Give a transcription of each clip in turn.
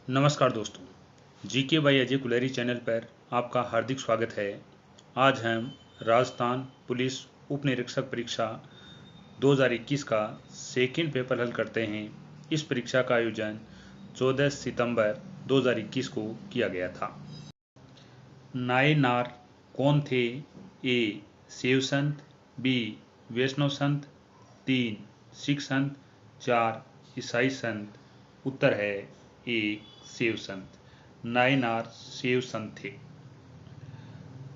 नमस्कार दोस्तों, GK by Ajay Kulhari channel पर आपका हार्दिक स्वागत है। आज हम राजस्थान पुलिस उप निरीक्षक परीक्षा 2021 का सेकंड पेपर हल करते हैं। इस परीक्षा का आयोजन 14 सितंबर 2021 को किया गया था। नायनार कौन थे? ए. शैव संत, बी. वैष्णव संत, 3. सिख संत, 4. ईसाई संत। उत्तर है ए. शैव संत। नायनार शैव संत थे।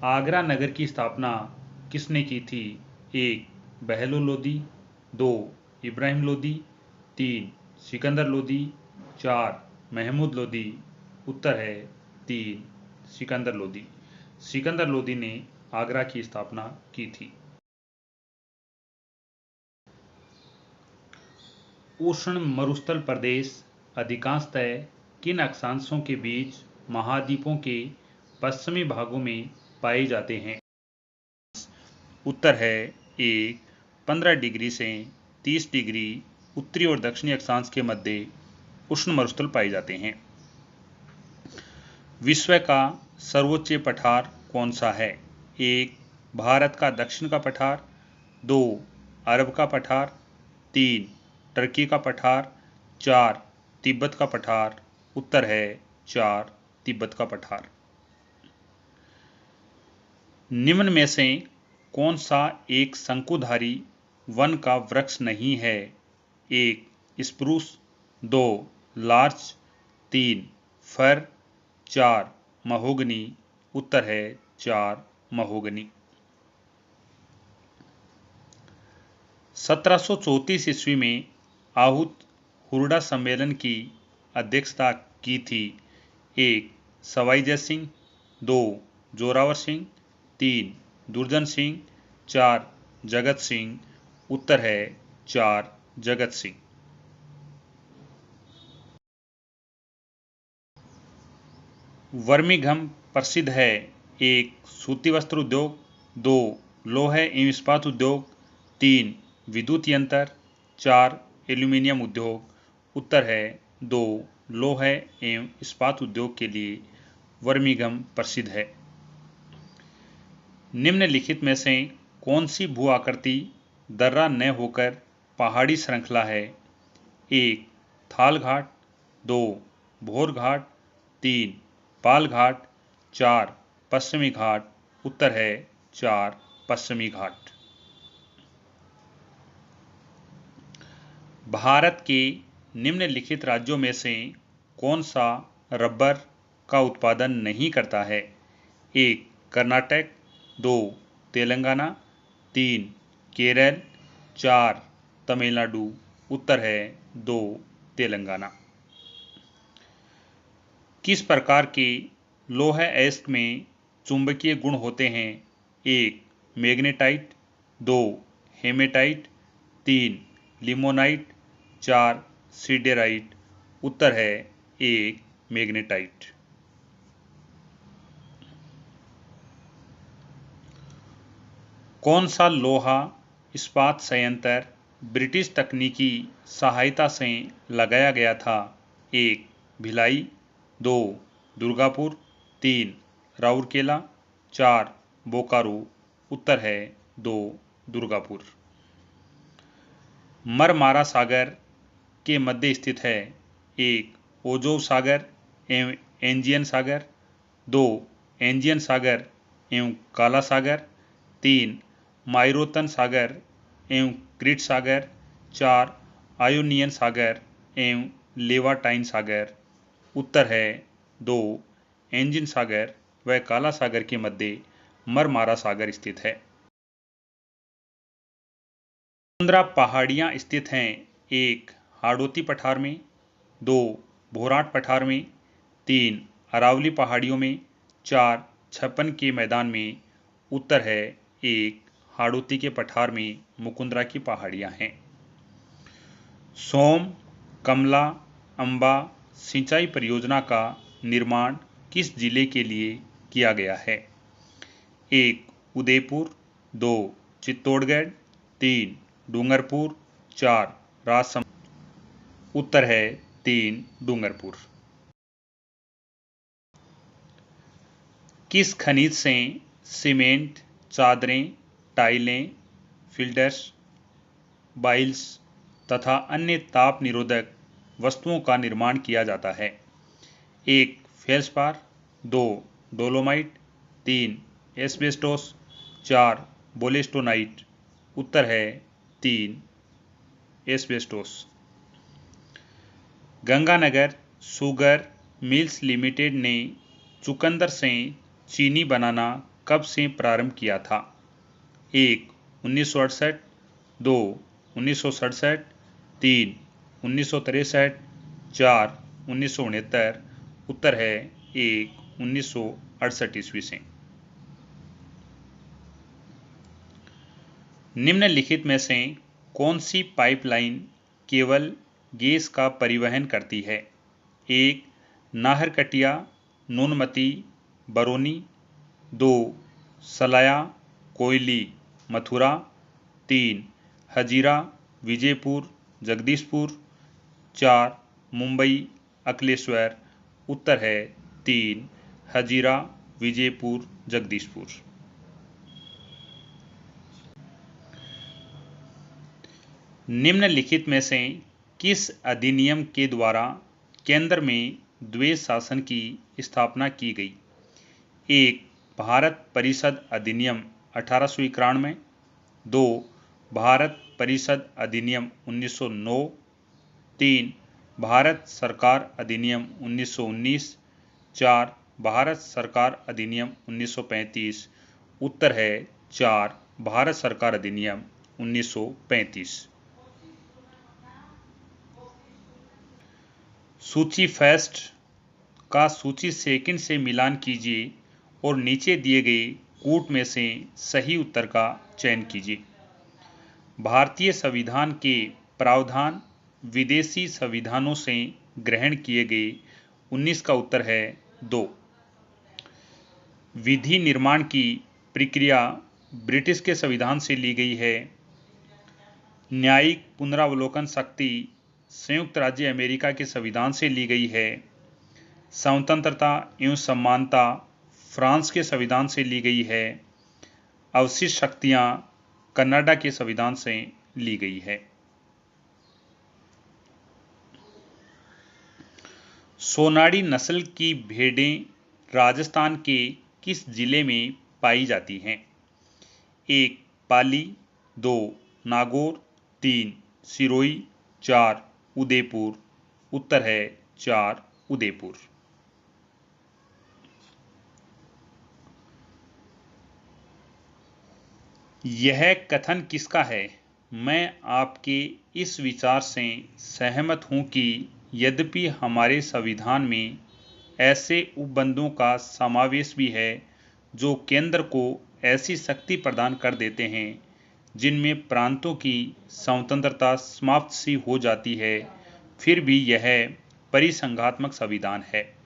आगरा नगर की स्थापना किसने की थी? 1. बहलो लोदी, 2. इब्राहिम लोदी, 3. सिकंदर लोदी, 4. महमूद लोदी। उत्तर है 3. सिकंदर लोदी। सिकंदर लोदी ने आगरा की स्थापना की थी। उष्ण मरुस्थल प्रदेश अधिकांशतः किन अक्षांशों के बीच महाद्वीपों के पश्चिमी भागों में पाए जाते हैं? उत्तर है 1. 15 डिग्री से 30 डिग्री उत्तरी और दक्षिणी अक्षांश के मध्य उष्ण मरुस्थल पाए जाते हैं। विश्व का सर्वोच्च पठार कौन सा है? 1. भारत का दक्षिण का पठार, 2. अरब का पठार, 3. टर्की का पठार, 4. तिब्बत का पठार। उत्तर है 4. तिब्बत का पठार। निम्न में से कौन सा एक शंकुधारी वन का वृक्ष नहीं है? 1. स्प्रूस, 2. लार्च, 3. फर, 4. महोगनी। उत्तर है 4. महोगनी। 1734 ईस्वी में आहूत हुरडा सम्मेलन की अध्यक्षता की थी? 1. सवाई जय सिंह, 2. जोरावर सिंह, 3. दुर्जन सिंह, 4. जगत सिंह। उत्तर है 4. जगत सिंह। वर्मिघम प्रसिद्ध है? 1. सूती वस्त्र उद्योग, 2. लोह एवं इस्पात उद्योग, 3. विद्युत यंत्र, 4. एल्यूमीनियम उद्योग। उत्तर है 2. लोह एवं इस्पात उद्योग के लिए वर्मिघम प्रसिद्ध है। निम्नलिखित में से कौन सी भू आकृति दर्रा न होकर पहाड़ी श्रृंखला है? 1. थाल घाट, 2. भोर घाट, 3. पाल घाट, 4. पश्चिमी घाट। उत्तर है 4. पश्चिमी घाट। भारत के निम्नलिखित राज्यों में से कौन सा रबर का उत्पादन नहीं करता है? 1. कर्नाटक, 2. तेलंगाना, 3. केरल, 4. तमिलनाडु। उत्तर है 2. तेलंगाना। किस प्रकार के लोह अयस्क में चुंबकीय गुण होते हैं? 1. मैग्नेटाइट, 2. हेमेटाइट, 3. लिमोनाइट, 4. सिडेराइट। उत्तर है 1. मैग्नेटाइट। कौन सा लोहा इस्पात संयंत्र ब्रिटिश तकनीकी सहायता से लगाया गया था? 1. भिलाई, 2. दुर्गापुर, 3. राउरकेला, 4. बोकारो। उत्तर है 2. दुर्गापुर। मरमारा सागर के मध्य स्थित है? 1. ओजोव सागर एवं एंजियन सागर, 2. एंजियन सागर एवं काला सागर, 3. माइरोतन सागर एवं क्रीट सागर, 4. आयोनियन सागर एवं लेवाटाइन सागर। उत्तर है 2. एंजियन सागर व काला सागर के मध्य मरमारा सागर स्थित है। टुंड्रा पहाड़ियाँ स्थित हैं? 1. हाड़ौती पठार में, 2. भोराट पठार में, 3. अरावली पहाड़ियों में, 4. छप्पन के मैदान में। उत्तर है 1. हाड़ौती के पठार में मुकुंदरा की पहाड़ियाँ हैं। सोम, कमला, अंबा सिंचाई परियोजना का निर्माण किस जिले के लिए किया गया है? 1. उदयपुर, 2. चित्तौड़गढ़, 3. डूंगरपुर, 4. राजसमंद। उत्तर है 3. डूंगरपुर। किस खनिज से सीमेंट, चादरें, टाइलें, फिल्टर्स, बाइल्स तथा अन्य ताप निरोधक वस्तुओं का निर्माण किया जाता है? एक फेल्सपार, दो डोलोमाइट, तीन एस्बेस्टोस, चार बोलेस्टोनाइट। उत्तर है तीन asbestos. Ganganagar sugar mills limited ने चुकंदर से चीनी बनाना कब से प्रारंभ किया था? एक 1968, दो 1967, तीन 1963, चार 1969। उत्तर है एक 1968 ईस्वी से। निम्नलिखित में से कौन सी पाइपलाइन केवल गैस का परिवहन करती है? एक नाहरकटिया, नूनमती, बरौनी, दो सलाया, कोयली, मथुरा, तीन हजीरा, विजयपुर, जगदीशपुर, चार मुंबई, अकलेश्वर। उत्तर है तीन हजीरा, विजयपुर, जगदीशपुर। निम्नलिखित में से किस अधिनियम के द्वारा केंद्र में द्वैध शासन की स्थापना की गई? एक भारत परिषद अधिनियम 1891, दो भारत परिषद अधिनियम 1909, तीन भारत सरकार अधिनियम 1919, चार भारत सरकार अधिनियम 1935। उत्तर है चार भारत सरकार अधिनियम 1935। सूची फर्स्ट का सूची सेकंड से मिलान कीजिए और नीचे दिए गए कूट में से सही उत्तर का चयन कीजिए। भारतीय संविधान के प्रावधान विदेशी संविधानों से ग्रहण किए गए 19 का उत्तर है 2। विधि निर्माण की प्रक्रिया ब्रिटिश के संविधान से ली गई है। न्यायिक पुनरावलोकन शक्ति संयुक्त राज्य अमेरिका के संविधान से ली गई है। स्वतंत्रता एवं समानता फ्रांस के संविधान से ली गई है। अवशिष्ट शक्तियां कनाडा के संविधान से ली गई है। सोनाड़ी नस्ल की भेड़ें राजस्थान के किस जिले में पाई जाती हैं? एक पाली, दो नागौर, तीन सिरोही, चार उदयपुर। उत्तर है चार उदयपुर। यह कथन किसका है? मैं आपके इस विचार से सहमत हूं कि यद्यपि हमारे संविधान में ऐसे उपबंधों का समावेश भी है जो केंद्र को ऐसी शक्ति प्रदान कर देते हैं जिनमें प्रांतों की स्वतंत्रता समाप्त सी हो जाती है, फिर भी यह परिसंघात्मक संविधान है।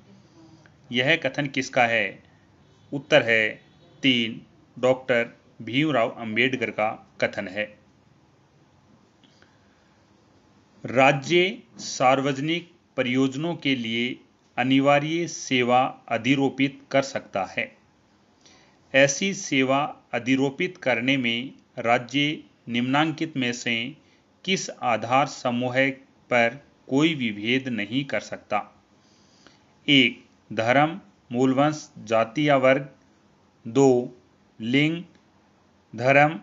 यह कथन किसका है? उत्तर है तीन डॉक्टर भीमराव अंबेडकर का कथन है। राज्य सार्वजनिक परियोजनाओं के लिए अनिवार्य सेवा अधिरोपित कर सकता है। ऐसी सेवा अधिरोपित करने में राज्य निम्नांकित में से किस आधार समूह पर कोई विभेद नहीं कर सकता? एक धर्म, मूलवंश, जाति या वर्ग, दो लिंग, धर्म,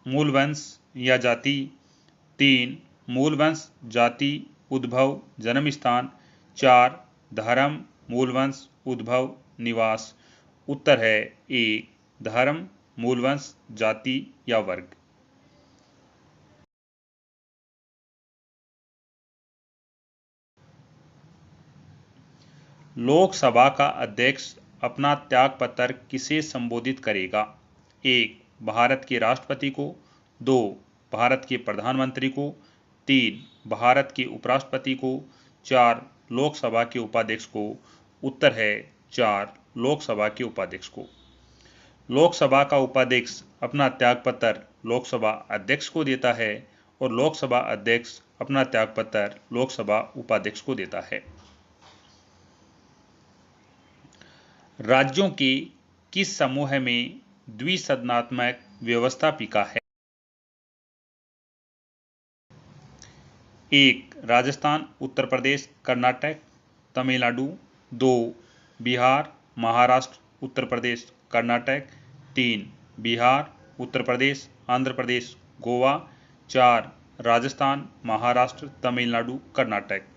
मूलवंश या जाति, तीन मूलवंश, जाति, उद्भव, जन्म स्थान, चार धर्म, मूलवंश, उद्भव, निवास। उत्तर है ए धर्म, मूलवंश, जाति या वर्ग। लोकसभा का अध्यक्ष अपना त्यागपत्र किसे संबोधित करेगा? एक भारत के राष्ट्रपति को, दो भारत के प्रधानमंत्री को, तीन भारत के उपराष्ट्रपति को, चार लोकसभा के उपाध्यक्ष को। उत्तर है चार लोकसभा के उपाध्यक्ष को। लोकसभा का उपाध्यक्ष अपना त्यागपत्र लोकसभा अध्यक्ष को देता है और लोकसभा अध्यक्ष अपना त्यागपत्र लोकसभा उपाध्यक्ष को देता है। राज्यों के किस समूह में द्विसदनात्मक व्यवस्थापिका है? 1. राजस्थान, उत्तर प्रदेश, कर्नाटक, तमिलनाडु। 2. बिहार, महाराष्ट्र, उत्तर प्रदेश, कर्नाटक। 3. बिहार, उत्तर प्रदेश, आंध्र प्रदेश, गोवा। 4. राजस्थान, महाराष्ट्र, तमिलनाडु, कर्नाटक।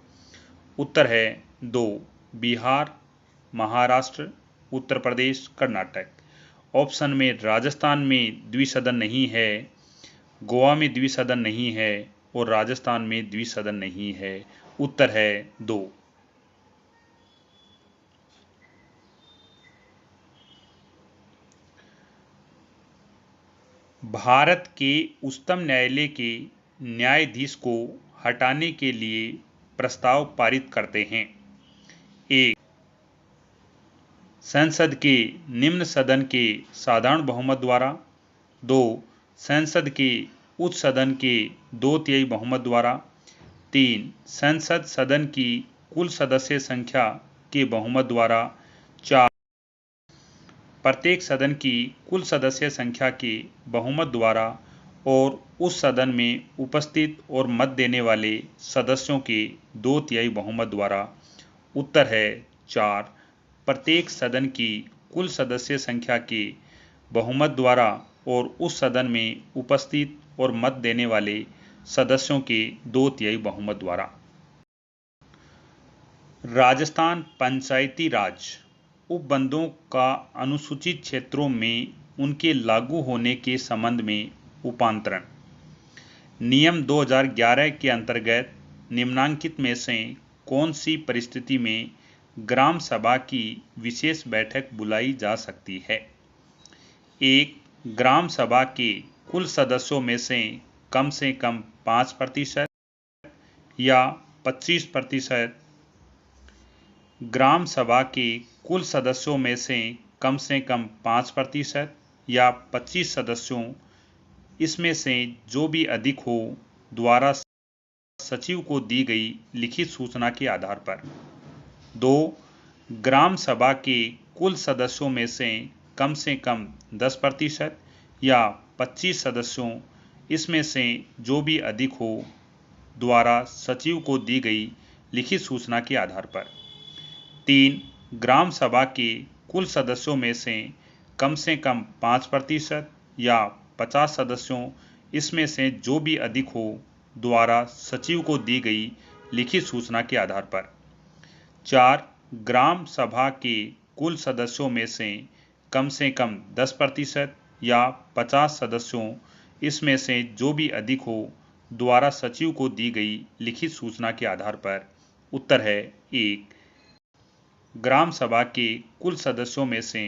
उत्तर है 2. बिहार, महाराष्ट्र, उत्तर प्रदेश, कर्नाटक। ऑप्शन में राजस्थान में द्विसदन नहीं है, गोवा में द्विसदन नहीं है और राजस्थान में द्विसदन नहीं है। उत्तर है 2। भारत के उच्चतम न्यायालय के न्यायाधीश को हटाने के लिए प्रस्ताव पारित करते हैं। 1. संसद के निम्न सदन के साधारण बहुमत द्वारा। 2. संसद के उच्च सदन के 2/3 बहुमत द्वारा। 3. संसद सदन की कुल सदस्य संख्या के बहुमत द्वारा। 4. प्रत्येक सदन की कुल सदस्य संख्या के बहुमत द्वारा और उस सदन में उपस्थित और मत देने वाले सदस्यों के 2/3 बहुमत द्वारा। उत्तर है 4. प्रत्येक सदन की कुल सदस्य संख्या के बहुमत द्वारा और उस सदन में उपस्थित और मत देने वाले सदस्यों के 2/3 बहुमत द्वारा। राजस्थान पंचायती राज उपबंधों का अनुसूचित क्षेत्रों में उनके लागू होने के संबंध में उपांतरण। नियम 2011 के अंतर्गत निम्नांकित में से कौन सी परिस्थिति में ग्राम सभा की विशेष बैठक बुलाई जा सकती है? 1. ग्राम सभा के कुल सदस्यों में से कम 5% या 25%। ग्राम सभा के कुल सदस्यों में से कम 5% या 25 सदस्यों इसमें से जो भी अधिक हो द्वारा सचिव को दी गई लिखित सूचना के आधार पर। 2. ग्राम सभा के कुल सदस्यों में से कम 10% या 25 सदस्यों इसमें से जो भी अधिक हो द्वारा सचिव को दी गई लिखित सूचना के आधार पर। 3. ग्राम सभा के कुल सदस्यों में से कम 5% या 50 सदस्यों इसमें से जो भी अधिक हो द्वारा सचिव को दी गई लिखित सूचना के आधार पर। 4. ग्राम सभा के कुल सदस्यों में से कम 10% या 50 सदस्यों इसमें से जो भी अधिक हो द्वारा सचिव को दी गई लिखित सूचना के आधार पर। उत्तर है 1. ग्राम सभा के कुल सदस्यों में से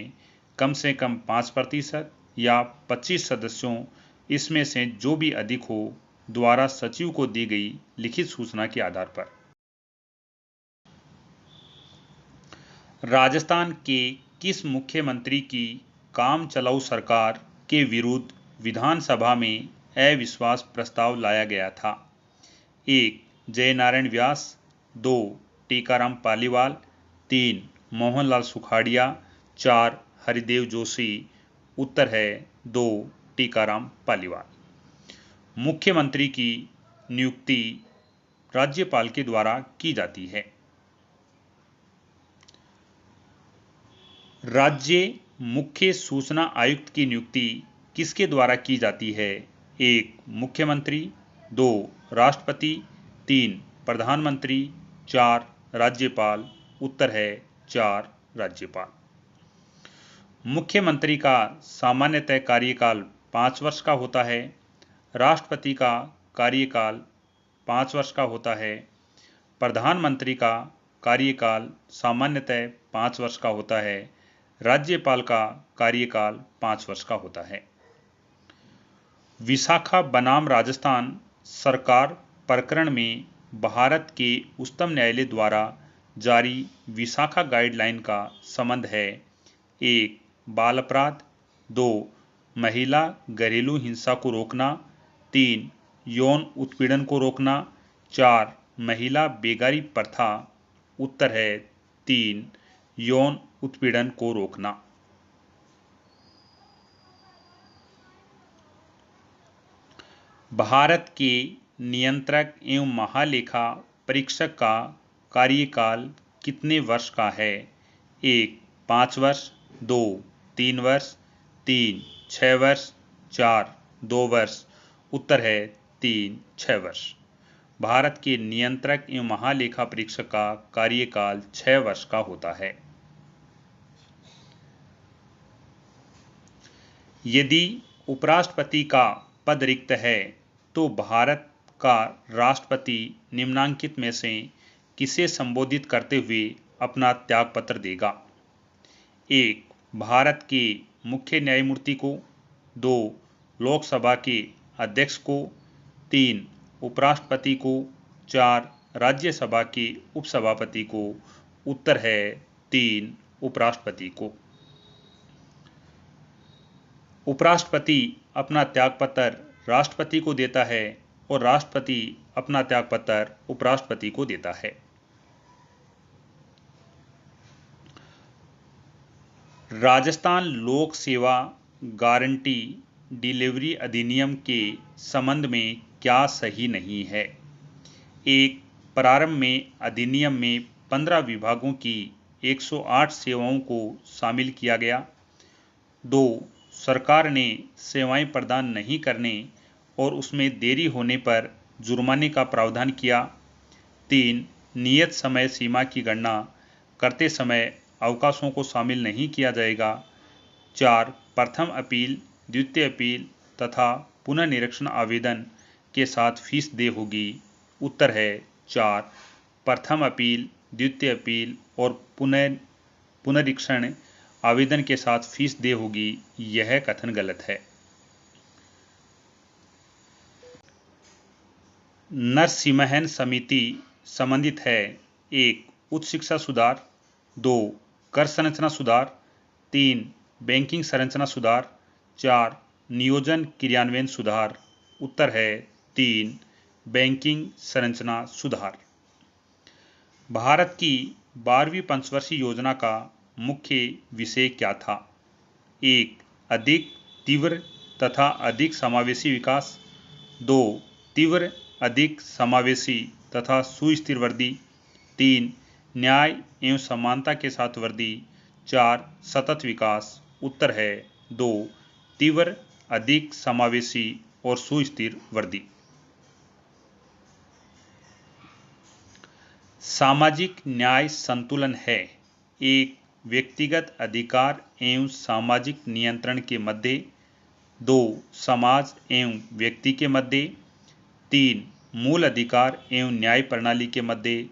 कम 5% या 25 सदस्यों इसमें से जो भी अधिक हो द्वारा सचिव को दी गई लिखित सूचना के आधार पर। राजस्थान के किस मुख्यमंत्री की काम चलाऊ सरकार के विरुद्ध विधानसभा में अविश्वास प्रस्ताव लाया गया था? 1. जयनारायण व्यास। 2. टीकाराम पालीवाल। 3. मोहनलाल सुखाड़िया। 4. हरिदेव जोशी। उत्तर है 2. टीकाराम पालीवाल। मुख्यमंत्री की नियुक्ति राज्यपाल के द्वारा की जाती है। राज्य मुख्य सूचना आयुक्त की नियुक्ति किसके द्वारा की जाती है? 1. मुख्यमंत्री। 2. राष्ट्रपति। 3. प्रधानमंत्री। 4. राज्यपाल। उत्तर है 4. राज्यपाल। मुख्यमंत्री का सामान्यतः कार्यकाल 5 वर्ष का होता है। राष्ट्रपति का कार्यकाल 5 वर्ष का होता है। प्रधानमंत्री का कार्यकाल सामान्यतः 5 वर्ष का होता है। राज्यपाल का कार्यकाल 5 वर्ष का होता है। विशाखा बनाम राजस्थान सरकार प्रकरण में भारत के उच्चतम न्यायालय द्वारा जारी विशाखा गाइडलाइन का संबंध है। 1. बाल अपराध। 2. महिला घरेलू हिंसा को रोकना। 3. यौन उत्पीड़न को रोकना। 4. महिला बेगारी प्रथा। उत्तर है 3. यौन उत्पीड़न को रोकना। भारत के नियंत्रक एवं महालेखा परीक्षक का कार्यकाल कितने वर्ष का है? 1. 5 वर्ष, 2. 3 वर्ष, 3. 6 वर्ष, 4. 2 वर्ष। उत्तर है 3. 6 वर्ष। भारत के नियंत्रक एवं महालेखा परीक्षक का कार्यकाल 6 वर्ष का होता है। यदि उपराष्ट्रपति का पद रिक्त है तो भारत का राष्ट्रपति निम्नांकित में से किसे संबोधित करते हुए अपना त्यागपत्र देगा? 1. भारत के मुख्य न्यायमूर्ति को, 2. लोकसभा के अध्यक्ष को, 3. उपराष्ट्रपति को, 4. राज्यसभा के उपसभापति को। उत्तर है 3. उपराष्ट्रपति को। उपराष्ट्रपति अपना त्यागपत्र राष्ट्रपति को देता है और राष्ट्रपति अपना त्यागपत्र उपराष्ट्रपति को देता है। राजस्थान लोक सेवा गारंटी डिलीवरी अधिनियम के संबंध में क्या सही नहीं है? 1. प्रारंभ में अधिनियम में 15 विभागों की 108 सेवाओं को शामिल किया गया। 2. सरकार ने सेवाएं प्रदान नहीं करने और उसमें देरी होने पर जुर्माने का प्रावधान किया। 3. नियत समय सीमा की गणना करते समय अवकाशों को शामिल नहीं किया जाएगा। 4. प्रथम अपील, द्वितीय अपील तथा पुनर्निरीक्षण आवेदन के साथ फीस देय होगी। उत्तर है 4. प्रथम अपील, द्वितीय अपील और पुनरीक्षण आवेदन के साथ फीस देय होगी। यह कथन गलत है। नरसिम्हन समिति संबंधित है 1. उच्च शिक्षा सुधार, 2. कर संरचना सुधार, 3. बैंकिंग संरचना सुधार, 4. नियोजन क्रियान्वयन सुधार। उत्तर है 3. बैंकिंग संरचना सुधार। भारत की 12वीं पंचवर्षीय योजना का मुख्य विषय क्या था? 1. अधिक तीव्र तथा अधिक समावेशी विकास, 2. तीव्र, अधिक समावेशी तथा सुस्थिर वृद्धि, 3. न्याय एवं समानता के साथ वृद्धि, 4. सतत विकास। उत्तर है 2. तीव्र, अधिक समावेशी और सुस्थिर वृद्धि। सामाजिक न्याय संतुलन है 1. व्यक्तिगत अधिकार एवं सामाजिक नियंत्रण के मध्य, 2. समाज एवं व्यक्ति के मध्य, 3. मूल अधिकार एवं न्याय प्रणाली के मध्य,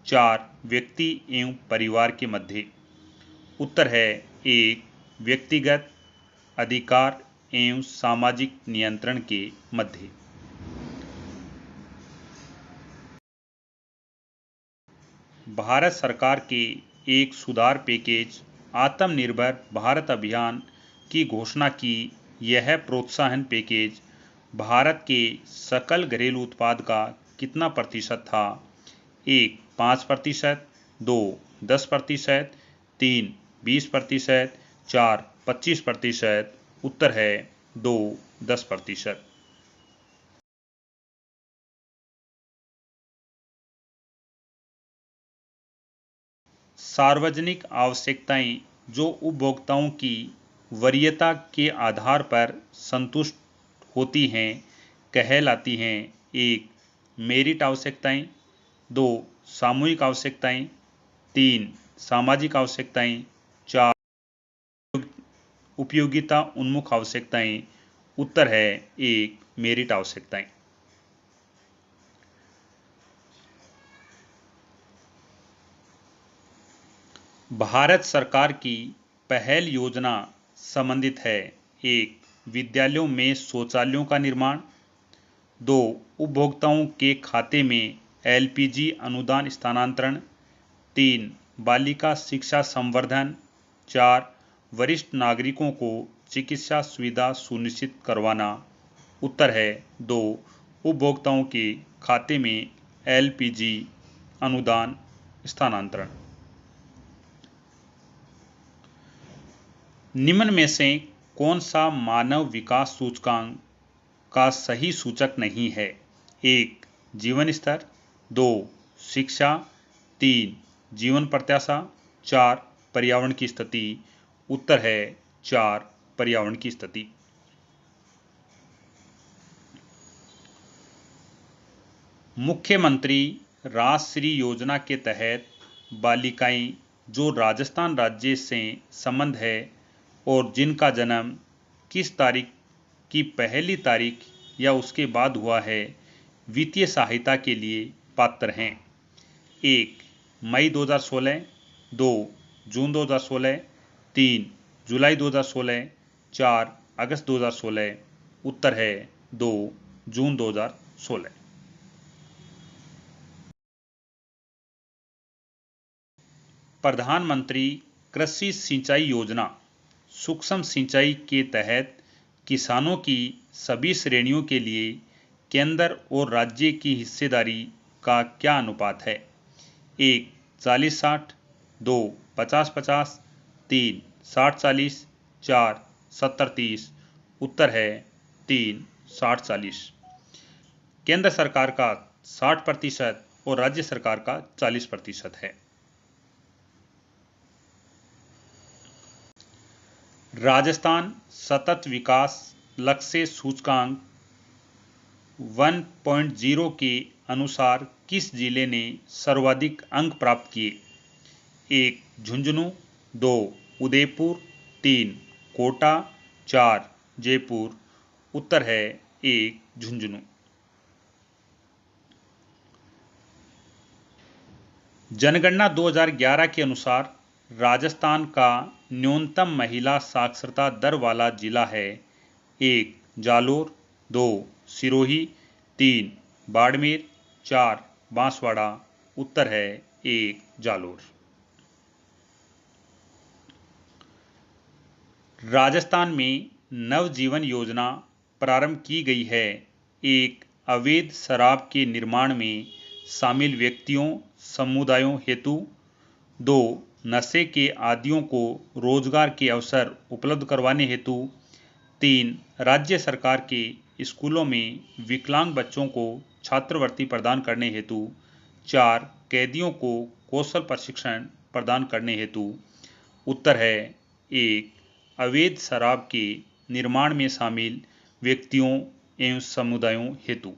4. व्यक्ति एवं परिवार के मध्य। उत्तर है 1. व्यक्तिगत अधिकार एवं सामाजिक नियंत्रण के मध्य। भारत सरकार के एक सुधार पैकेज आत्मनिर्भर भारत अभियान की घोषणा की। यह प्रोत्साहन पैकेज भारत के सकल घरेलू उत्पाद का कितना प्रतिशत था? 1. 5%, 2. 10%, 3. 20%, 4. 25%। उत्तर है 2. 10%। सार्वजनिक आवश्यकताएं जो उपभोक्ताओं की वरीयता के आधार पर संतुष्ट होती हैं कहलाती हैं। 1. मेरिट आवश्यकताएं, 2. सामूहिक आवश्यकताएं, 3. सामाजिक आवश्यकताएं, 4. उपयोगिता उन्मुख आवश्यकताएं। उत्तर है 1. मेरिट आवश्यकताएं। भारत सरकार की पहल योजना संबंधित है। 1. विद्यालयों में शौचालयों का निर्माण, 2. उपभोक्ताओं के खाते में एलपीजी अनुदान स्थानांतरण, 3. बालिका शिक्षा संवर्धन, 4. वरिष्ठ नागरिकों को चिकित्सा सुविधा सुनिश्चित करवाना। उत्तर है 2. उपभोक्ताओं के खाते में एलपीजी अनुदान स्थानांतरण। निम्न में से कौन सा मानव विकास सूचकांक का सही सूचक नहीं है? 1. जीवन स्तर, 2. शिक्षा, 3. जीवन प्रत्याशा, 4. पर्यावरण की स्थिति। उत्तर है 4. पर्यावरण की स्थिति। मुख्यमंत्री राजश्री योजना के तहत बालिकाएं जो राजस्थान राज्य से संबंध है और जिनका जन्म किस तारीख की पहली तारीख या उसके बाद हुआ है, वित्तीय सहायता के लिए पात्र हैं? 1. मई 2016, 2. जून 2016, 3. जुलाई 2016, 4. अगस्त 2016। उत्तर है 2. जून 2016। प्रधानमंत्री कृषि सिंचाई योजना सूक्ष्म सिंचाई के तहत किसानों की सभी श्रेणियों के लिए केंद्र और राज्य की हिस्सेदारी का क्या अनुपात है? 1. 40-60, 2. 50-50, 3. 60-40, 4. 70-30। उत्तर है 3. 60-40। केंद्र सरकार का 60% और राज्य सरकार का 40% है। राजस्थान सतत विकास लक्ष्य सूचकांक 1.0 के अनुसार किस जिले ने सर्वाधिक अंक प्राप्त किए? 1. झुंझुनू, 2. उदयपुर, 3. कोटा, 4. जयपुर। उत्तर है 1. झुंझुनू। जनगणना 2011 के अनुसार राजस्थान का न्यूनतम महिला साक्षरता दर वाला जिला है? 1. जालोर, 2. सिरोही, 3. बाड़मेर, 4. बांसवाड़ा। उत्तर है 1. जालोर। राजस्थान में नवजीवन योजना प्रारंभ की गई है। 1. अवैध शराब के निर्माण में शामिल व्यक्तियों समुदायों हेतु, 2. नशे के आदियों को रोजगार के अवसर उपलब्ध करवाने हेतु, 3. राज्य सरकार के स्कूलों में विकलांग बच्चों को छात्रवृत्ति प्रदान करने हेतु, 4. कैदियों को कौशल प्रशिक्षण प्रदान करने हेतु। उत्तर है 1. अवैध शराब के निर्माण में शामिल व्यक्तियों एवं समुदायों हेतु।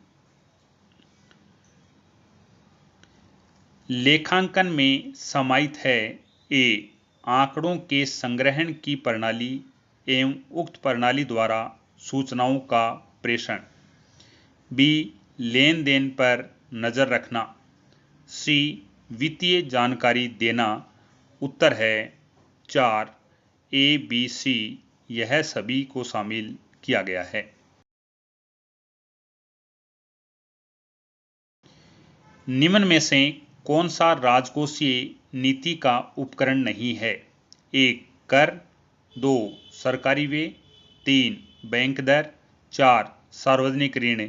लेखांकन में समाहित है? ए. आंकड़ों के संग्रहण की प्रणाली एवं उक्त प्रणाली द्वारा सूचनाओं का प्रेषण, बी. लेन देन पर नजर रखना, सी. वित्तीय जानकारी देना। उत्तर है 4. ए, बी, सी यह सभी को शामिल किया गया है। निम्न में से कौन सा राजकोषीय नीति का उपकरण नहीं है? 1. कर, 2. सरकारी व्यय, 3. बैंक दर, 4. सार्वजनिक ऋण।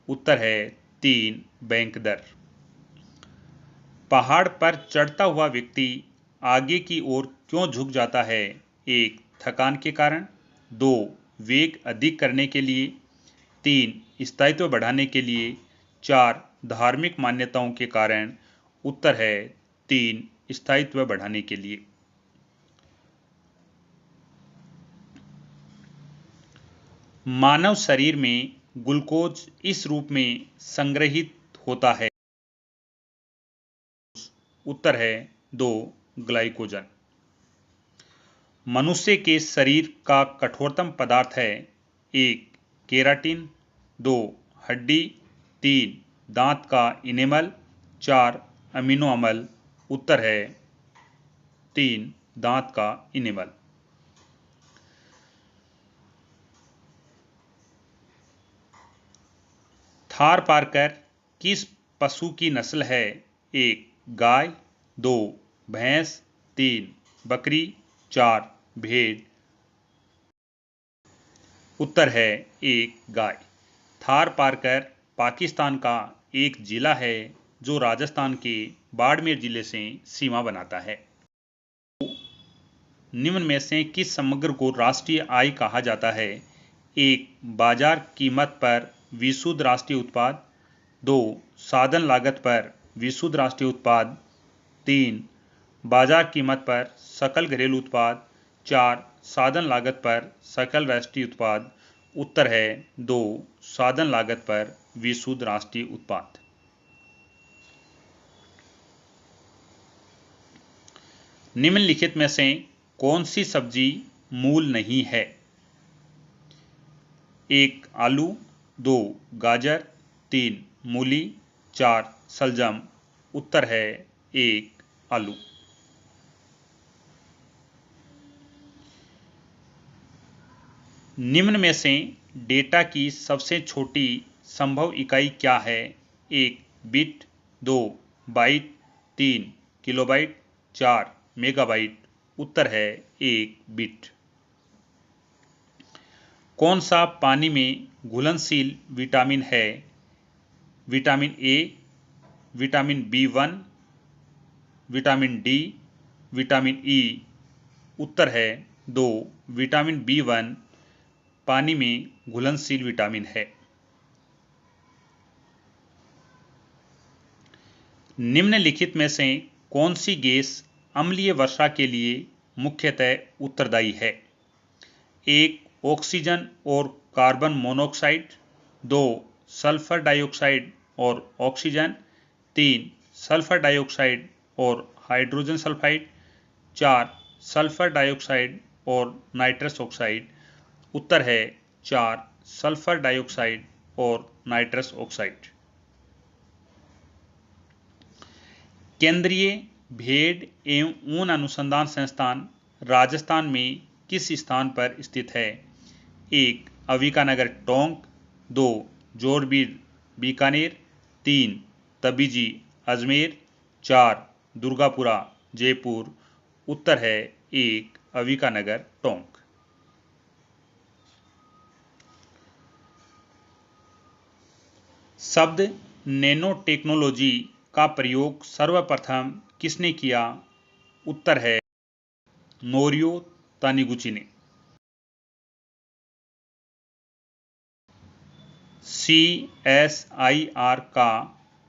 उत्तर है 3. बैंक दर। पहाड़ पर चढ़ता हुआ व्यक्ति आगे की ओर क्यों झुक जाता है? 1. थकान के कारण, 2. वेग अधिक करने के लिए, 3. स्थायित्व बढ़ाने के लिए, 4. धार्मिक मान्यताओं के कारण। उत्तर है 3. स्थायित्व बढ़ाने के लिए। मानव शरीर में ग्लूकोज इस रूप में संग्रहित होता है? उत्तर है 2. ग्लाइकोजन। मनुष्य के शरीर का कठोरतम पदार्थ है? 1. केराटिन, 2. हड्डी, 3. दांत का इनेमल, 4. अमीनो अम्ल। उत्तर है 3. दांत का इनेमल। थारपारकर किस पशु की नस्ल है? 1. गाय, 2. भैंस, 3. बकरी, 4. भेड़। उत्तर है 1. गाय। थारपारकर पाकिस्तान का एक जिला है जो राजस्थान के बाड़मेर जिले से सीमा बनाता है। निम्न में से किस समग्र को राष्ट्रीय आय कहा जाता है? 1. बाजार कीमत पर विशुद्ध राष्ट्रीय उत्पाद। 2. साधन लागत पर विशुद्ध राष्ट्रीय उत्पाद। 3. बाजार कीमत पर सकल घरेलू उत्पाद। 4. साधन लागत पर सकल राष्ट्रीय उत्पाद। उत्तर है 2. साधन लागत पर विशुद्ध राष्ट्रीय उत्पाद। निम्नलिखित में से कौन सी सब्जी मूल नहीं है? 1. आलू। 2. गाजर। 3. मूली। 4. शलजम। उत्तर है 1. आलू। निम्न में से डेटा की सबसे छोटी संभव इकाई क्या है? 1. बिट। 2. बाइट। 3. किलोबाइट। 4. मेगाबाइट। उत्तर है 1. बिट। कौन सा पानी में घुलनशील विटामिन है? Vitamin A, vitamin B1, vitamin D, vitamin E. उत्तर है 2. विटामिन B1 पानी में घुलनशील विटामिन है। निम्नलिखित में से कौन सी गैस अम्लीय वर्षा के लिए मुख्यतः उत्तरदायी है? 1. ऑक्सीजन और कार्बन मोनोऑक्साइड। 2. सल्फर डाइऑक्साइड और ऑक्सीजन। 3. सल्फर डाइऑक्साइड और हाइड्रोजन सल्फाइड। 4. सल्फर डाइऑक्साइड और नाइट्रस ऑक्साइड। उत्तर है 4. सल्फर डाइऑक्साइड और नाइट्रस ऑक्साइड। केंद्रीय भेड़ एवं ऊन अनुसंधान संस्थान राजस्थान में किस स्थान पर स्थित है? 1. अविकानगर टोंक। 2. जोरबीर बीकानेर। 3. तबीजी अजमेर। 4. दुर्गापुरा जयपुर। उत्तर है 1. अविकानगर टोंक। शब्द नैनो टेक्नोलॉजी का प्रयोग सर्वप्रथम किसने किया? उत्तर है नोरियो तानिगुची ने। CSIR का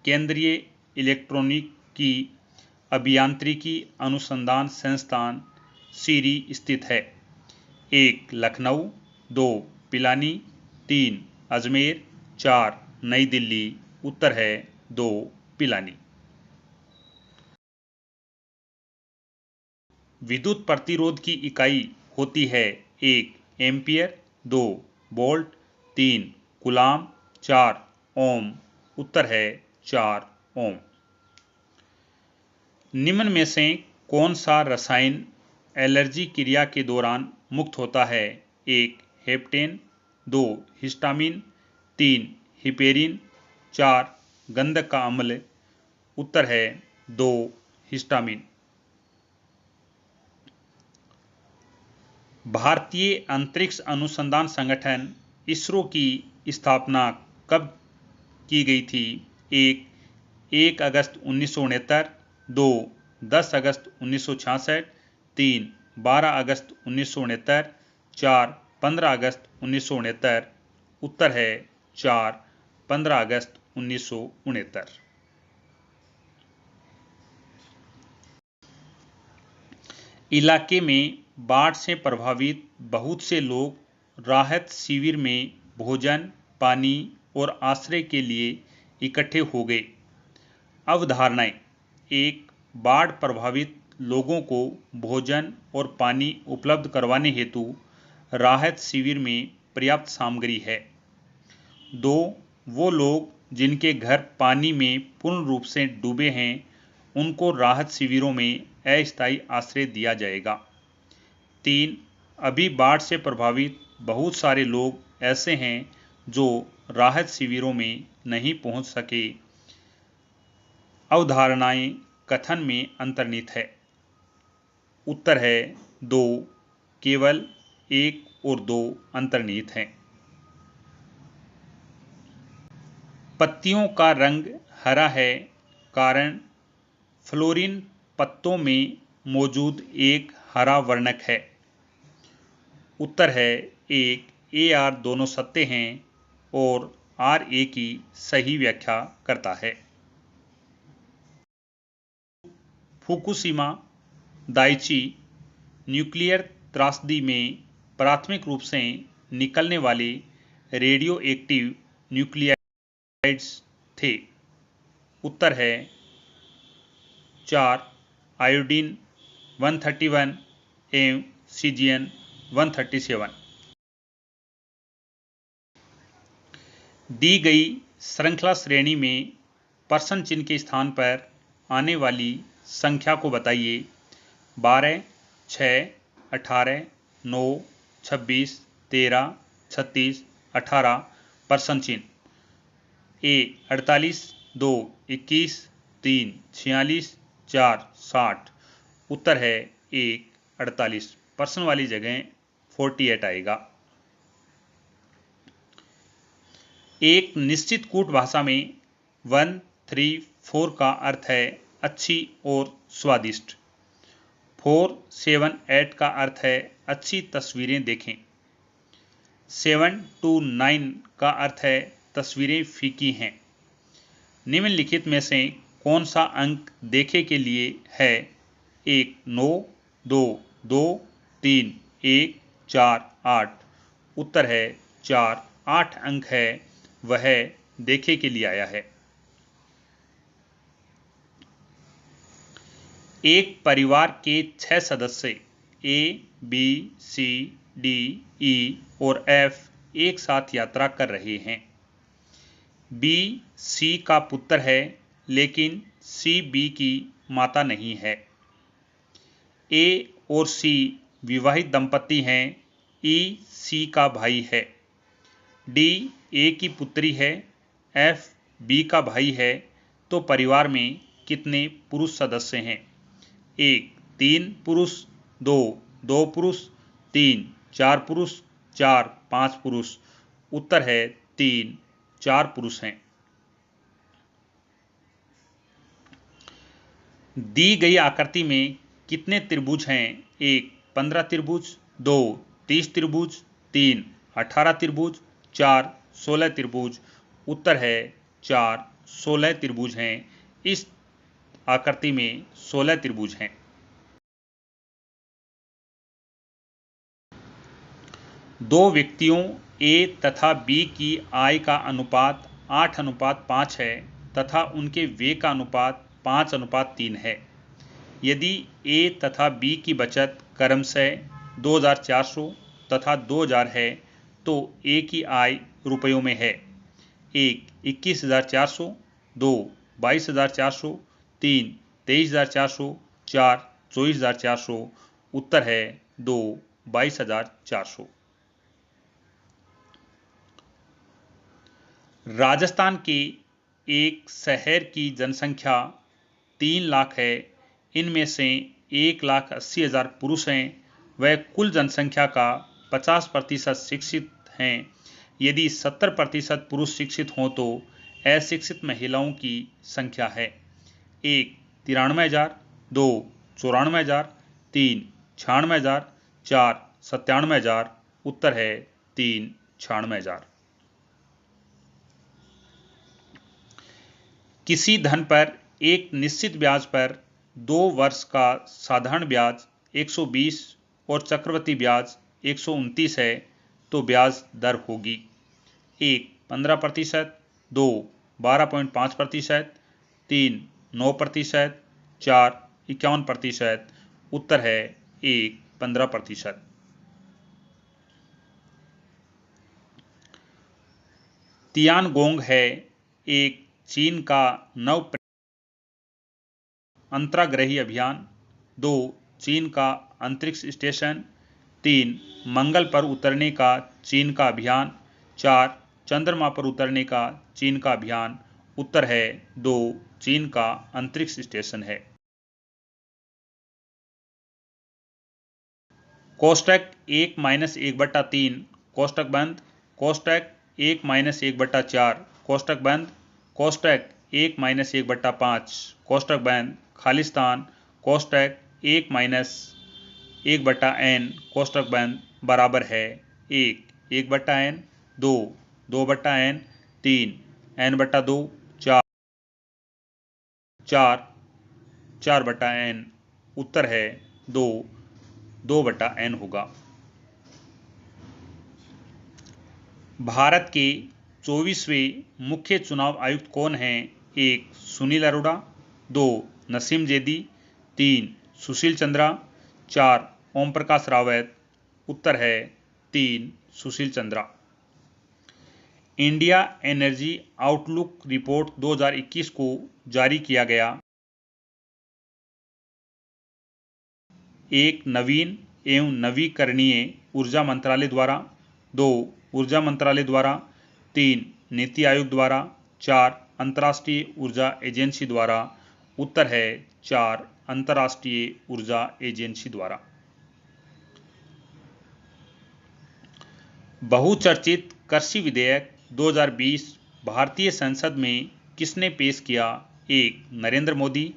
केंद्रीय इलेक्ट्रॉनिकी अभियांत्रिकी अनुसंधान संस्थान सीरी स्थित है? 1. लखनऊ। 2. पिलानी। 3. अजमेर। 4. नई दिल्ली। उत्तर है 2. पिलानी। विद्युत प्रतिरोध की इकाई होती है? 1. एम्पियर। 2. वोल्ट। 3. कूलाम। 4. ओम। उत्तर है 4. ओम। निम्न में से कौन सा रसायन एलर्जी क्रिया के दौरान मुक्त होता है? 1. हेप्टेन। 2. हिस्टामिन। 3. हिपेरिन। 4. गंधक का अम्ल। उत्तर है 2. हिस्टामिन। भारतीय अंतरिक्ष अनुसंधान संगठन इसरो की स्थापना कब की गई थी? 1. अगस्त 1969। 2. 10 अगस्त 1966। 3. 12 अगस्त 1969। 4. 15 अगस्त 1969। उत्तर है 4. 15 अगस्त 1969। इलाके में बाढ़ से प्रभावित बहुत से लोग राहत शिविर में भोजन, पानी और आश्रय के लिए इकट्ठे हो गए। अवधारणाएं। 1. बाढ़ प्रभावित लोगों को भोजन और पानी उपलब्ध करवाने हेतु राहत शिविर में पर्याप्त सामग्री है। 2. वो लोग जिनके घर पानी में पूर्ण रूप से डूबे हैं उनको राहत शिविरों में अस्थायी आश्रय दिया जाएगा। 3. अभी बाढ़ से प्रभावित बहुत सारे लोग ऐसे हैं जो राहत शिविरों में नहीं पहुंच सके। अवधारणाएं कथन में अंतर्निहित है। उत्तर है 2. केवल 1 और 2 अंतर्निहित हैं। पत्तियों का रंग हरा है कारण फ्लोरीन पत्तों में मौजूद एक हरा वर्णक है? उत्तर है एक, ए आर दोनों सत्य हैं और आर ए की सही व्याख्या करता है। फुकुशिमा दाइची न्यूक्लियर त्रासदी में प्राथमिक रूप से निकलने वाले रेडियो एक्टिव न्यूक्लियाइड्स थे। उत्तर है 4 आयोडीन 131 एवं सीजियन 137। दी गई श्रृंखला श्रेणी में प्रश्न चिन्ह के स्थान पर आने वाली संख्या को बताइए। 12, 6, 18, 9, 26, 13, 36, 18। प्रश्न चिन्ह। ए 48, 2 21, 3 46, 4 60। उत्तर है 1 48। प्रश्न वाली जगह 48 आएगा। एक निश्चित कूट भाषा में 1, 3, 4 का अर्थ है अच्छी और स्वादिष्ट। 4, 7, 8 का अर्थ है अच्छी तस्वीरें देखें। 7 to 9 का अर्थ है तस्वीरें फीकी हैं। निम्नलिखित में से कौन सा अंक देखे के लिए है? 1 9, 2 2, 3 1, 4 8। उत्तर है 4 8 अंक है, वह देखे के लिए आया है। एक परिवार के 6 सदस्य A B C D E और एफ एक साथ यात्रा कर रहे हैं। बी सी का पुत्र है लेकिन सी बी की माता नहीं है। ए और सी विवाहित दंपति हैं। ई सी का भाई है। डी ए की पुत्री है। एफ बी का भाई है। तो परिवार में कितने पुरुष सदस्य हैं? 1 3 पुरुष, 2 2 पुरुष, 3 4 पुरुष, 4 5 पुरुष। उत्तर है 3 4 पुरुष हैं। दी गई आकृति में कितने त्रिभुज हैं? 1 15 त्रिभुज, 2 30 त्रिभुज, 3 18 त्रिभुज, 4 16 त्रिभुज। उत्तर है 4 16 त्रिभुज हैं। इस आकृति में 16 त्रिभुज हैं। दो व्यक्तियों ए तथा बी की आय का अनुपात 8:5 है तथा उनके व्यय का अनुपात 5:3 है। यदि ए तथा बी की बचत क्रमशः 2400 तथा 2000 है तो ए की आय रुपयों में है। 1 21,400, 2 22,400, 3 23,400, 4 24,400। उत्तर है 2 22,400। राजस्थान के एक शहर की जनसंख्या 3 लाख है। इनमें से 1,80,000 पुरुष हैं। वह कुल जनसंख्या का 50% शिक्षित हैं। यदि 70% पुरुष शिक्षित हों तो अशिक्षित महिलाओं की संख्या है। 1 93,000, 2 94,000, 3 96,000, 4 97,000। उत्तर है 3 96,000। किसी धन पर एक निश्चित ब्याज पर 2 वर्ष का साधारण ब्याज 120 और चक्रवृद्धि ब्याज 129 है तो ब्याज दर होगी। 1 15%, 2 12.5%, 3 9%, 4 51%। उत्तर है 1 15%। तियानगोंग है एक चीन का नव अंतराग्रही अभियान। 2 चीन का अंतरिक्ष स्टेशन। 3 मंगल पर उतरने का चीन का अभियान। 4 चंद्रमा पर उतरने का चीन का अभियान। उत्तर है 2 चीन का अंतरिक्ष स्टेशन है। कोष्टक 1-1/3 कोष्टक बंद। कोष्टक 1-1/4 कोष्टक बंद। कोष्टक 1-1/5 कोष्टक बंद। खालिस्तान। कोष्टक 1- 1/n कोष्टक बंद बराबर है 1/n, 2/n, 3n/2, 4/n। उत्तर है 2/n होगा। भारत के 24वें मुख्य चुनाव आयुक्त कौन हैं? 1. सुनील अरोड़ा, 2. नसीम जैदी, 3. सुशील चंद्रा, 4. ओम प्रकाश रावत। उत्तर है 3. Sushil Chandra. India energy outlook report 2021 को जारी किया गया। 1. नवीन एवं नवीकरणीय ऊर्जा मंत्रालय द्वारा, 2. ऊर्जा मंत्रालय द्वारा, 3. नीति आयोग द्वारा, 4. अंतर्राष्ट्रीय ऊर्जा एजेंसी द्वारा। उत्तर है 4. अंतर्राष्ट्रीय ऊर्जा एजेंसी द्वारा। बहुचर्चित कृषि विधेयक 2020 भारतीय संसद में किसने पेश किया? 1. नरेंद्र मोदी,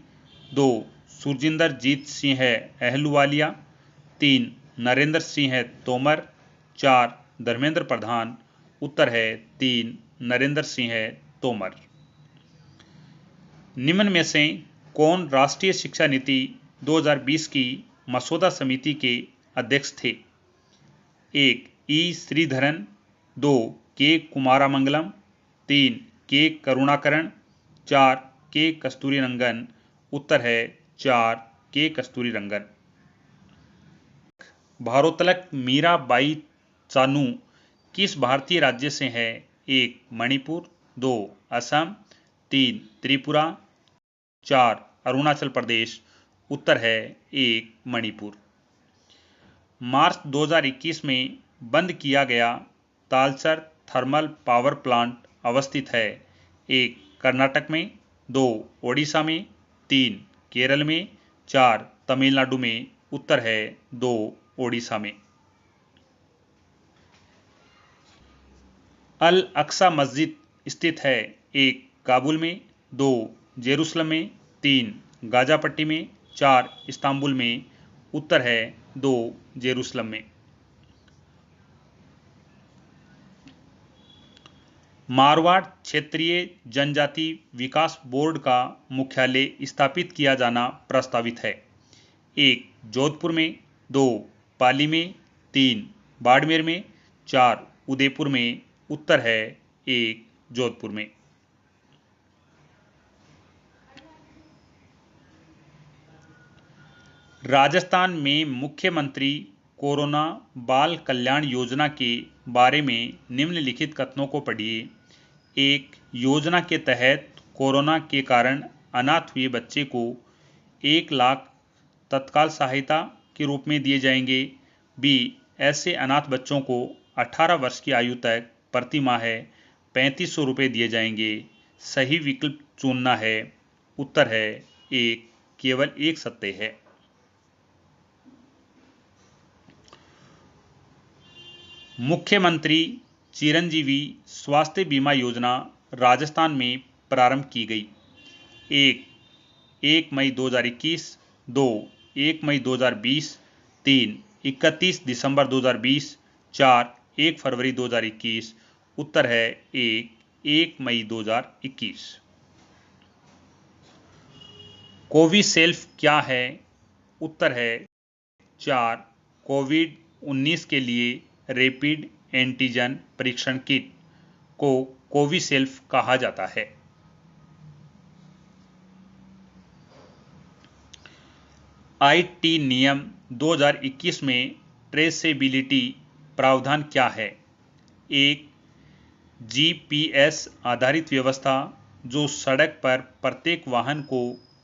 2. सुरजिंदर जीत सिंह अहलूवालिया, 3. नरेंद्र सिंह तोमर, 4. धर्मेंद्र प्रधान। उत्तर है 3. नरेंद्र सिंह तोमर। निम्न में से कौन राष्ट्रीय शिक्षा नीति 2020 की मसौदा समिति के अध्यक्ष थे? 1. ई श्रीधरन, 2. के कुमारामंगलम, 3. के करुणाकरण, 4. के कस्तूरीरंगन। उत्तर है 4. के कस्तूरीरंगन। भारोत्तोलक मीराबाई चानू किस भारतीय राज्य से है? 1. मणिपुर, 2. असम, 3. त्रिपुरा, 4. अरुणाचल प्रदेश। उत्तर है 1. मणिपुर। मार्च 2021 में बंद किया गया तालचर थर्मल पावर प्लांट अवस्थित है? 1. कर्नाटक में, 2. ओडिशा में, 3. केरल में, 4. तमिलनाडु में। उत्तर है 2. ओडिशा में। अल अक्सा मस्जिद स्थित है? 1. काबुल में, 2. जेरूसलम में, 3. गाजा पट्टी में, 4. इस्तांबुल में। उत्तर है 2. जेरूसलम में। मारवाड़ क्षेत्रीय जनजाति विकास बोर्ड का मुख्यालय स्थापित किया जाना प्रस्तावित है? 1. जोधपुर में, 2. पाली में, 3. बाड़मेर में, 4. उदयपुर में। उत्तर है 1. जोधपुर में। राजस्थान में मुख्यमंत्री कोरोना बाल कल्याण योजना के बारे में निम्नलिखित कथनों को पढ़िए। 1. योजना के तहत कोरोना के कारण अनाथ हुए बच्चे को 1 लाख तत्काल सहायता के रूप में दिए जाएंगे। बी. ऐसे अनाथ बच्चों को 18 वर्ष की आयु तक प्रति माह 3500 रुपये दिए जाएंगे। सही विकल्प चुनना है। उत्तर है 1. केवल एक सत्य है। मुख्यमंत्री चिरंजीवी स्वास्थ्य बीमा योजना राजस्थान में प्रारंभ की गई। 1 मई 2021, 2 1 मई 2020, 3 31 दिसंबर 2020, 4 1 फरवरी 2021। उत्तर है 1 मई 2021। कोविशील्ड क्या है? उत्तर है 4 कोविड-19 के लिए रैपिड एंटीजन परीक्षण किट को कोविशील्ड कहा जाता है। आईटी नियम 2021 में ट्रेसेबिलिटी प्रावधान क्या है? 1. जीपीएस आधारित व्यवस्था जो सड़क पर प्रत्येक वाहन को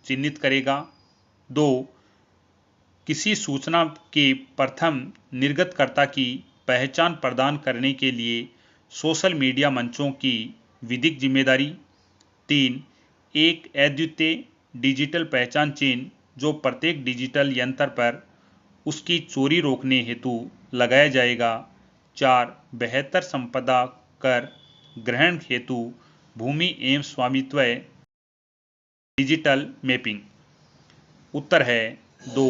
चिन्हित करेगा। 2. किसी सूचना के प्रथम निर्गतकर्ता की पहचान प्रदान करने के लिए सोशल मीडिया मंचों की विधिक जिम्मेदारी। 3. एक अद्वितीय डिजिटल पहचान चिन्ह जो प्रत्येक डिजिटल यंत्र पर उसकी चोरी रोकने हेतु लगाया जाएगा। 4. बेहतर संपदा कर ग्रहण हेतु भूमि एवं स्वामित्व डिजिटल मैपिंग। उत्तर है 2.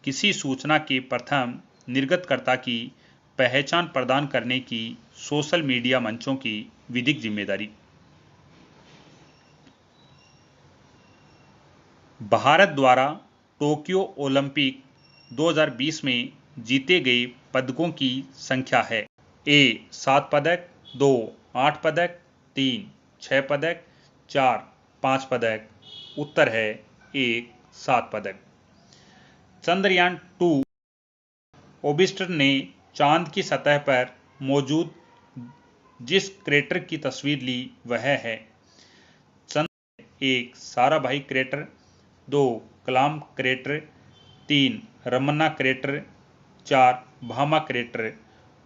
किसी सूचना के प्रथम निर्गतकर्ता की पहचान प्रदान करने की सोशल मीडिया मंचों की विधिक जिम्मेदारी। भारत द्वारा टोक्यो ओलंपिक 2020 में जीते गए पदकों की संख्या है। ए 7 पदक, 2 8 पदक, 3 6 पदक, 4 5 पदक। उत्तर है 1 7 पदक। चंद्रयान 2 ऑर्बिटर ने चांद की सतह पर मौजूद जिस क्रेटर की तस्वीर ली वह है। चंद्र 1 साराभाई क्रेटर, 2 कलाम crater, 3 Ramana crater, 4 Bhama crater.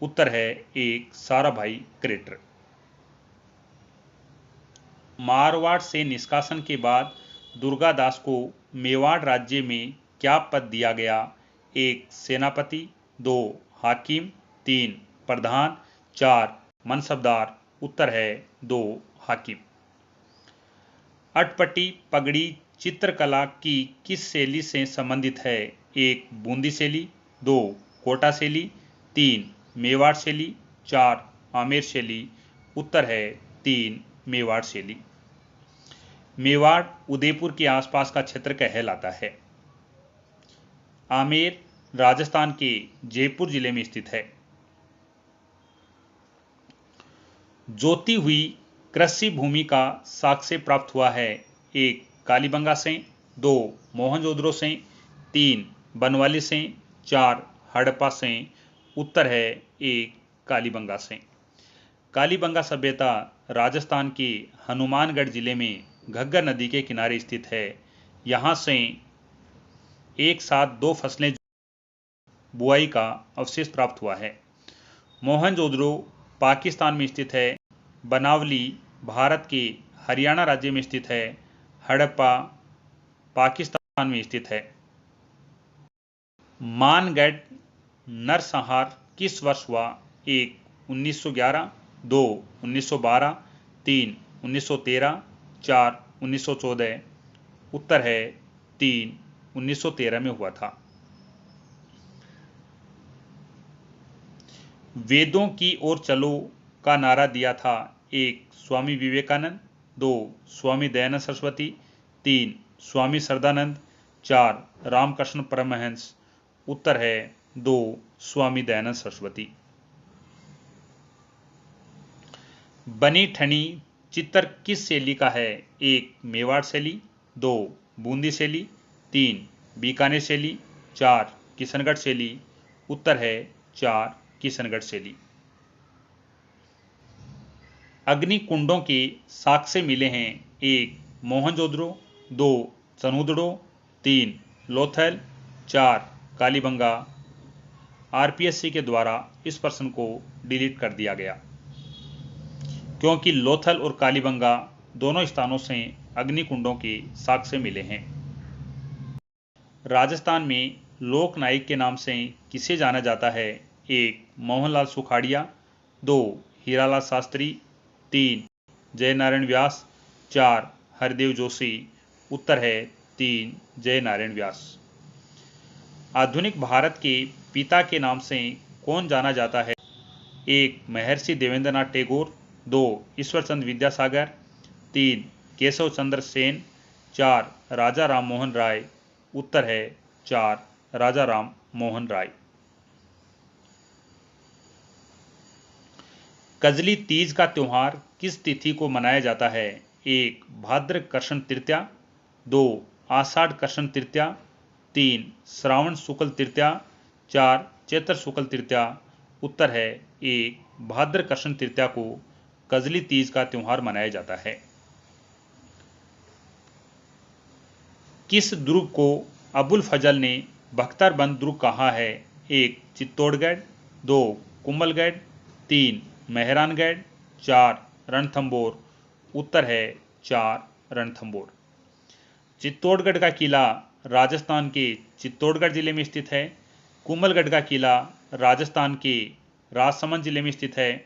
उत्तर है 1 साराभाई क्रेटर। मारवाड़ से निष्कासन के बाद दुर्गादास को मेवाड़ राज्य में क्या पद दिया गया? 1 सेनापति, 2 हाकिम, 3 प्रधान, 4 मनसबदार। उत्तर है 2 हाकिम। अटपटी पगड़ी चित्रकला की किस शैली से संबंधित है? 1 बूंदी शैली, 2 कोटा शैली, 3 मेवाड़ शैली, 4 आमेर शैली। उत्तर है 3 मेवाड़ शैली। मेवाड़ उदयपुर के आसपास का क्षेत्र कहलाता है। आमेर राजस्थान के जयपुर जिले में स्थित है। जोती हुई कृषि भूमि का साक्ष्य प्राप्त हुआ है। 1 कालीबंगा से, 2 मोहनजोदड़ो से, 3 बनवाली से, 4 हड़प्पा से। उत्तर है 1 कालीबंगा से। कालीबंगा सभ्यता राजस्थान के हनुमानगढ़ जिले में घग्गर नदी के किनारे स्थित है। यहाँ से एक साथ 2 फसलें बुआई का अवशेष प्राप्त हुआ है। मोहनजोदड़ो पाकिस्तान में स्थित है। बनावली भारत के हरियाणा राज्य में स्थित है। हड़प्पा पाकिस्तान में स्थित है। मानगढ़ नरसंहार किस वर्ष हुआ? 1 1911, 2 1912, 3 1913, 4 1914। उत्तर है 3 1913 में हुआ था। वेदों की ओर चलो का नारा दिया था। 1 स्वामी विवेकानंद, 2 स्वामी दयानंद सरस्वती, 3 स्वामी श्रद्धानंद, 4 रामकृष्ण परमहंस। उत्तर है 2 स्वामी दयानंद सरस्वती। बनी ठनी चित्र किस शैली का है? 1 मेवाड़ शैली, 2 बूंदी शैली, 3 बीकानेर शैली, 4 किशनगढ़ शैली। उत्तर है 4 किशनगढ़ शैली। अग्नि कुंडों के साक्ष्य मिले हैं। 1 मोहनजोदड़ो, 2 सनूदड़ो, 3 लोथल, 4 कालीबंगा। आरपीएससी के द्वारा इस प्रश्न को डिलीट कर दिया गया क्योंकि लोथल और कालीबंगा दोनों स्थानों से अग्नि कुंडों के साक्ष्य मिले हैं। राजस्थान में लोक नायक के नाम से किसे जाना जाता है? 1 मोहनलाल सुखाड़िया, 2 हीरालाल शास्त्री, 3 जयनारायण व्यास, 4 हरदेव जोशी। उत्तर है 3 जयनारायण व्यास। आधुनिक भारत के पिता के नाम से कौन जाना जाता है? 1 महर्षि देवेंद्रनाथ टैगोर, 2 ईश्वरचंद्र विद्यासागर, 3 केशव चंद्र सेन, 4 राजा राम मोहन राय। उत्तर है 4 राजा राम मोहन राय। कजली तीज का त्योहार किस तिथि को मनाया जाता है? 1 भाद्र कृष्ण तृतीया, 2 आषाढ़ कृष्ण तृतीया, 3 श्रावण शुक्ल तृतीया, 4 चैत्र शुक्ल तृतीया। उत्तर है 1 भाद्र कृष्ण तृतीया को कजली तीज का त्योहार मनाया जाता है। किस दुर्ग को अबुल फजल ने बख्तरबंद दुर्ग कहा है? 1 चित्तौड़गढ़, 2 कुंभलगढ़, 3 मेहरानगढ़, 4 रणथंबोर। उत्तर है 4 रणथंबोर। चित्तौड़गढ़ का किला राजस्थान के चित्तौड़गढ़ जिले में स्थित है। कुंभलगढ़ का किला राजस्थान के राजसमंद जिले में स्थित है।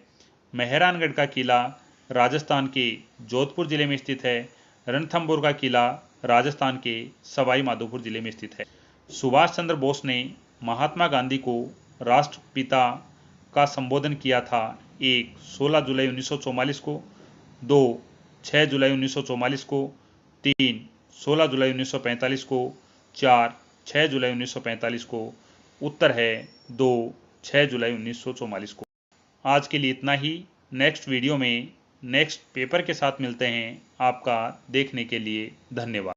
मेहरानगढ़ का किला राजस्थान के जोधपुर जिले में स्थित है। रणथंबोर का किला राजस्थान के सवाई माधोपुर जिले में स्थित है। सुभाष चंद्र बोस ने महात्मा गांधी को राष्ट्रपिता का संबोधन किया था? 1. 16 जुलाई 1944 को, 2. 6 जुलाई 1944 को, 3. 16 जुलाई 1945 को, 4. 6 जुलाई 1945 को। उत्तर है 2. 6 जुलाई 1944 को। आज के लिए इतना ही। नेक्स्ट वीडियो में नेक्स्ट पेपर के साथ मिलते हैं। आपका देखने के लिए धन्यवाद।